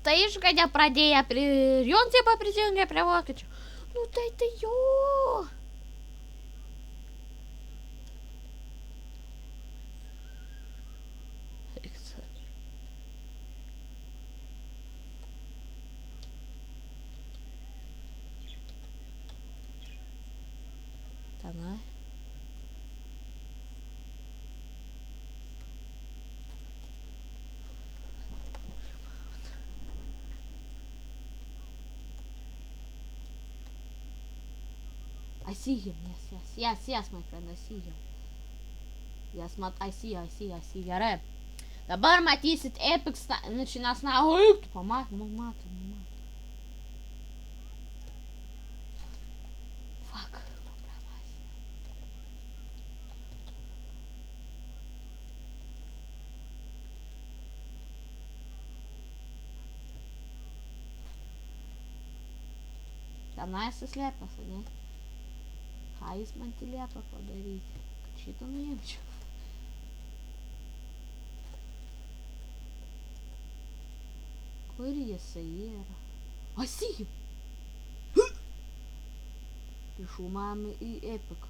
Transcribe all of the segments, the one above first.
ta išgadė pradėjo, Joncepa prisijungė prie vokiečių. Nu tai jo. Tenai. I see him, yes, my friend, I see him. Yes, I see, gerai. Dabar matysit epic начинās tu pamatom. Fuck. Tenai suslėpęs, ne? Ką jis man liepia padaryti, kad šitą nuimčiau. Kur jisai yra? I see him! Išūmami į epiką.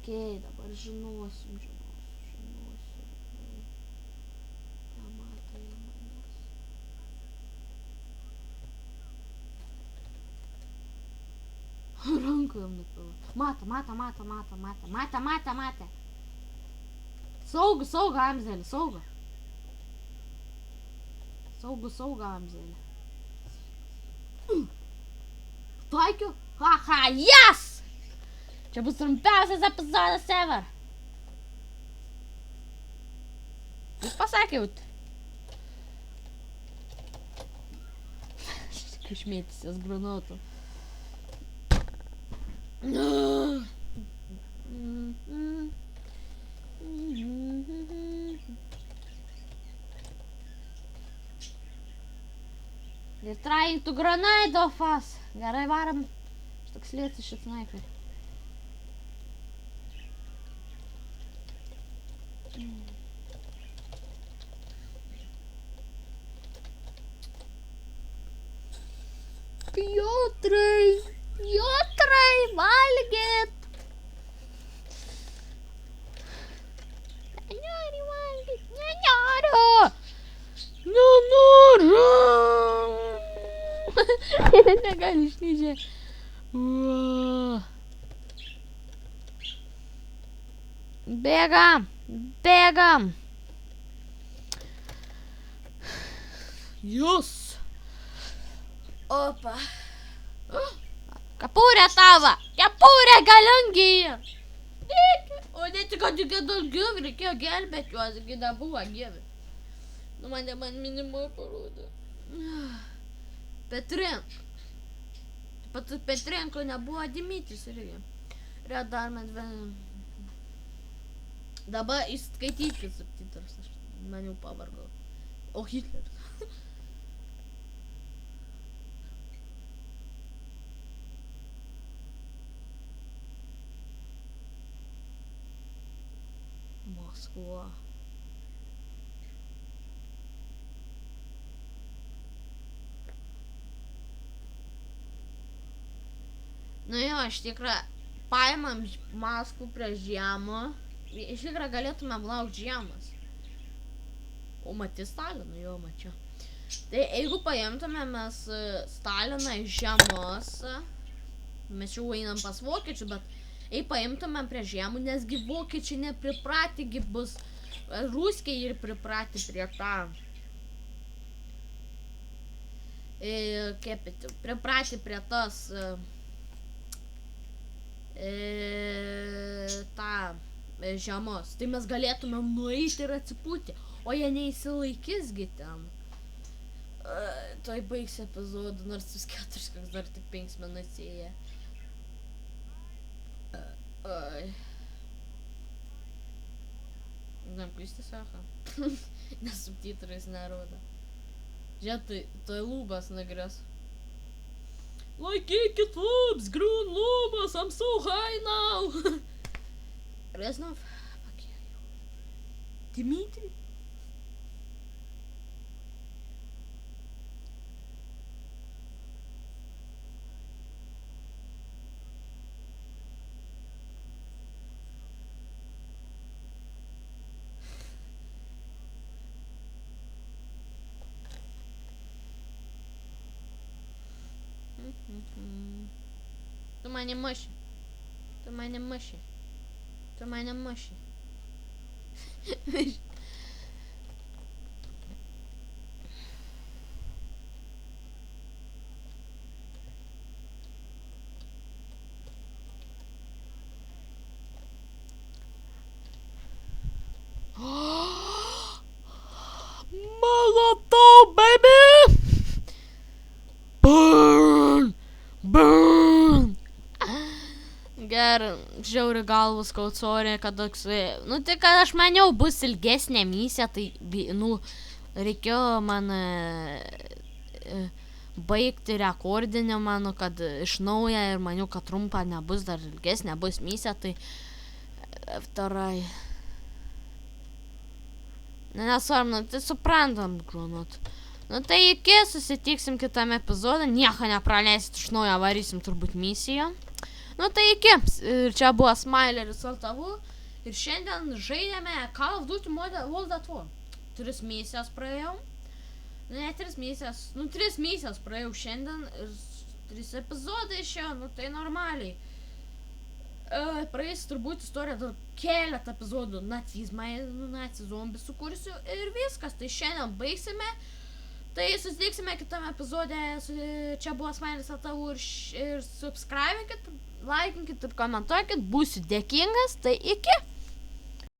Okei, dabar žinosim. Nemato jie manęs. Rankų jam nupila. Mata. Saugu, Amzelį, saugu. Saugu, Amzelį. Taikiu? Haha, yes! Čia bus trumpiausias epizodas ever. Jūs pasakiau. Išmėtis jas granatų. They're trying to grenade off us. Gerai, varam. Štoks lėtas šit snaiperį. Piotrai, valgyt! Nenoriu valgyt, nenoriu! Negali išnyžė. Bėgam! Jūs! Opa! Kepurė tavo! Kepurė galingi! O ne tik, kad reikia daugiau, reikėjo gelbėti juos, kai nebuvo gyvi. Nu, man minimai parodė. Petrenko. Pat Petrenko nebuvo Dimitris irgi. Yra dar dabar įskaitykit subtitrus, aš man jau pavargau. O Hitleris. Moskva. Nu jo, iš tikrą paimam Maskvą prie žiemą. Iš tikrą galėtumėm laukti žiemos. O matys Staliną, jo mačiau. Tai jeigu paimtume mes Staliną iš žiemos, mes jau einam pas vokiečių, bet jei paimtumėm prie žiemų, nesgi vokiečiai nepripratę, bus ruskiai ir pripratę prie tą. Pripratę prie tos žiemos. Tai mes galėtumėm nueiti ir atsipūti, o jie neįsilaikysgi ten. Tuoj baigs epizodą, nors vis 4, koks dar tik 5 minutės įėjo. Damkvisti sako. Nes subtitrais nerodo. Žiūrėk, tai lūbas nagres. Laikykit lūbs, grūn lūbas, I'm so high now. Reznov, pakėjau. Dimitri. Tu mane muši. Tu mane muši. Tu mane muši. Molotov, baby! Burn! Burn! Gerai, žiauri galvus kaucorė, kad toks... Nu, tai kad aš maniau bus ilgesnė misija, tai, nu, reikėjo man baigti rekordinį mano, kad iš naujo ir maniau, kad trumpa nebus, dar ilgesnė bus misija, tai... Vtarai... Nesvarbu, nu, tai suprantam, grunut. Nu, tai iki, susitiksim kitame epizode, nieko nepraleisit, iš naujo varysim turbūt misiją. Nu, tai iki, ir čia buvo Smaileris Altavu, ir šiandien žaidėme Call of Duty World at War. 3 misijas praėjau. Ne, 3 misijas, nu, 3 misijas praėjau šiandien, ir 3 epizodai išėjo, nu, tai normaliai. Praeis turbūt istoriją dar keletą epizodų naci zombį sukursiu ir viskas, tai šiandien baigsime. Tai susitiksime kitame epizode, čia buvo Smaileris Altavu ir subscribinkit, laikinkit ir komentuokit, būsiu dėkingas, tai iki!